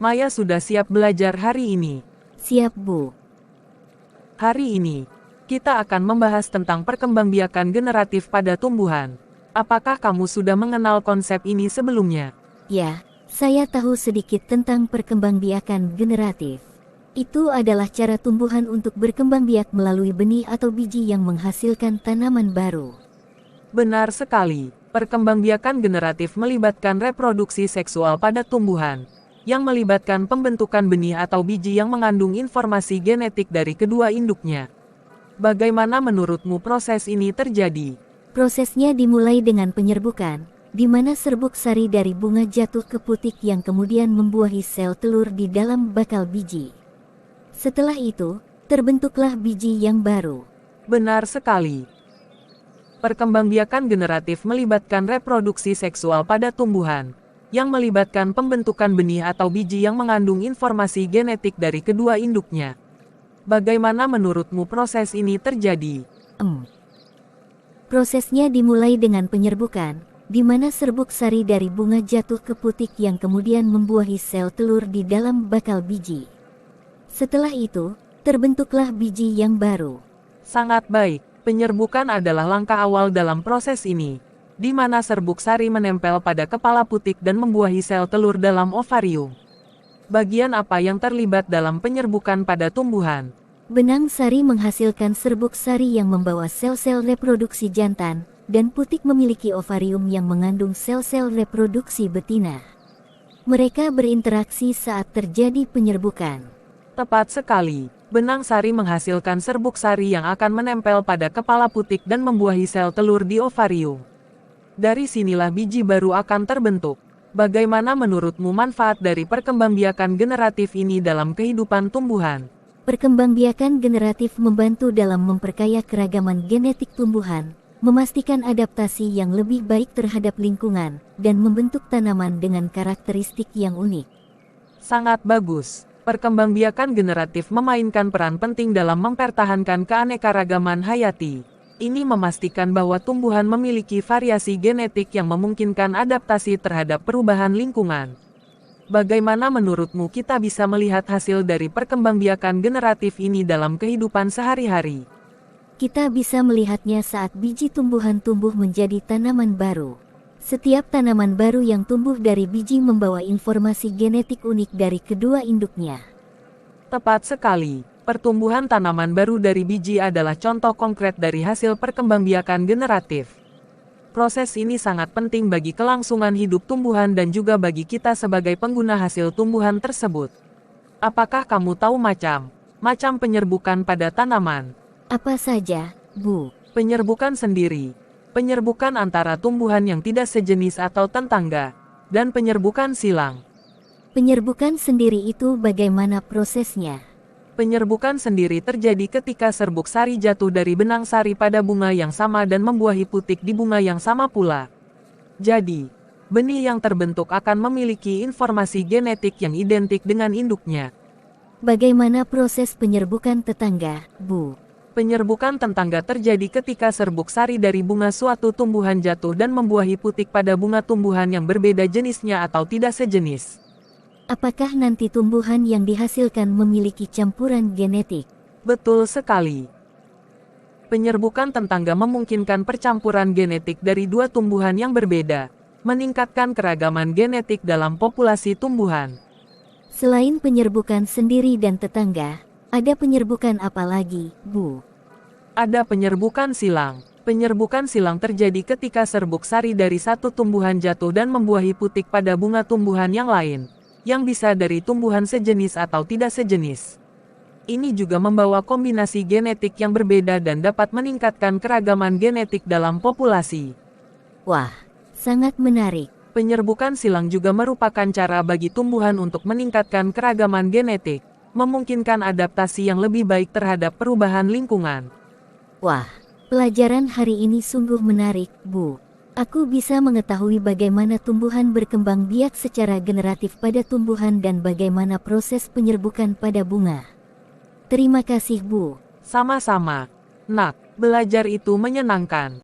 Maya sudah siap belajar hari ini. Siap, Bu. Hari ini, kita akan membahas tentang perkembangbiakan generatif pada tumbuhan. Apakah kamu sudah mengenal konsep ini sebelumnya? Ya, saya tahu sedikit tentang perkembangbiakan generatif. Itu adalah cara tumbuhan untuk berkembang biak melalui benih atau biji yang menghasilkan tanaman baru. Benar sekali. Perkembangbiakan generatif melibatkan reproduksi seksual pada tumbuhan, yang melibatkan pembentukan benih atau biji yang mengandung informasi genetik dari kedua induknya. Bagaimana menurutmu proses ini terjadi? Prosesnya dimulai dengan penyerbukan, di mana serbuk sari dari bunga jatuh ke putik yang kemudian membuahi sel telur di dalam bakal biji. Setelah itu, terbentuklah biji yang baru. Benar sekali. Perkembangbiakan generatif melibatkan reproduksi seksual pada tumbuhan, yang melibatkan pembentukan benih atau biji yang mengandung informasi genetik dari kedua induknya. Bagaimana menurutmu proses ini terjadi? Prosesnya dimulai dengan penyerbukan, di mana serbuk sari dari bunga jatuh ke putik yang kemudian membuahi sel telur di dalam bakal biji. Setelah itu, terbentuklah biji yang baru. Sangat baik. Penyerbukan adalah langkah awal dalam proses ini, di mana serbuk sari menempel pada kepala putik dan membuahi sel telur dalam ovarium. Bagian apa yang terlibat dalam penyerbukan pada tumbuhan? Benang sari menghasilkan serbuk sari yang membawa sel-sel reproduksi jantan, dan putik memiliki ovarium yang mengandung sel-sel reproduksi betina. Mereka berinteraksi saat terjadi penyerbukan. Tepat sekali. Benang sari menghasilkan serbuk sari yang akan menempel pada kepala putik dan membuahi sel telur di ovarium. Dari sinilah biji baru akan terbentuk. Bagaimana menurutmu manfaat dari perkembangbiakan generatif ini dalam kehidupan tumbuhan? Perkembangbiakan generatif membantu dalam memperkaya keragaman genetik tumbuhan, memastikan adaptasi yang lebih baik terhadap lingkungan, dan membentuk tanaman dengan karakteristik yang unik. Sangat bagus. Perkembangbiakan generatif memainkan peran penting dalam mempertahankan keanekaragaman hayati. Ini memastikan bahwa tumbuhan memiliki variasi genetik yang memungkinkan adaptasi terhadap perubahan lingkungan. Bagaimana menurutmu kita bisa melihat hasil dari perkembangbiakan generatif ini dalam kehidupan sehari-hari? Kita bisa melihatnya saat biji tumbuhan tumbuh menjadi tanaman baru. Setiap tanaman baru yang tumbuh dari biji membawa informasi genetik unik dari kedua induknya. Tepat sekali. Pertumbuhan tanaman baru dari biji adalah contoh konkret dari hasil perkembangbiakan generatif. Proses ini sangat penting bagi kelangsungan hidup tumbuhan dan juga bagi kita sebagai pengguna hasil tumbuhan tersebut. Apakah kamu tahu macam penyerbukan pada tanaman? Apa saja, Bu? Penyerbukan sendiri. Penyerbukan antara tumbuhan yang tidak sejenis atau tetangga, dan penyerbukan silang. Penyerbukan sendiri itu bagaimana prosesnya? Penyerbukan sendiri terjadi ketika serbuk sari jatuh dari benang sari pada bunga yang sama dan membuahi putik di bunga yang sama pula. Jadi, benih yang terbentuk akan memiliki informasi genetik yang identik dengan induknya. Bagaimana proses penyerbukan tetangga, Bu? Penyerbukan tetangga terjadi ketika serbuk sari dari bunga suatu tumbuhan jatuh dan membuahi putik pada bunga tumbuhan yang berbeda jenisnya atau tidak sejenis. Apakah nanti tumbuhan yang dihasilkan memiliki campuran genetik? Betul sekali. Penyerbukan tetangga memungkinkan percampuran genetik dari dua tumbuhan yang berbeda, meningkatkan keragaman genetik dalam populasi tumbuhan. Selain penyerbukan sendiri dan tetangga, ada penyerbukan apa lagi, Bu? Ada penyerbukan silang. Penyerbukan silang terjadi ketika serbuk sari dari satu tumbuhan jatuh dan membuahi putik pada bunga tumbuhan yang lain, yang bisa dari tumbuhan sejenis atau tidak sejenis. Ini juga membawa kombinasi genetik yang berbeda dan dapat meningkatkan keragaman genetik dalam populasi. Wah, sangat menarik. Penyerbukan silang juga merupakan cara bagi tumbuhan untuk meningkatkan keragaman genetik, memungkinkan adaptasi yang lebih baik terhadap perubahan lingkungan. Wah, pelajaran hari ini sungguh menarik, Bu. Aku bisa mengetahui bagaimana tumbuhan berkembang biak secara generatif pada tumbuhan dan bagaimana proses penyerbukan pada bunga. Terima kasih, Bu. Sama-sama. Nak, belajar itu menyenangkan.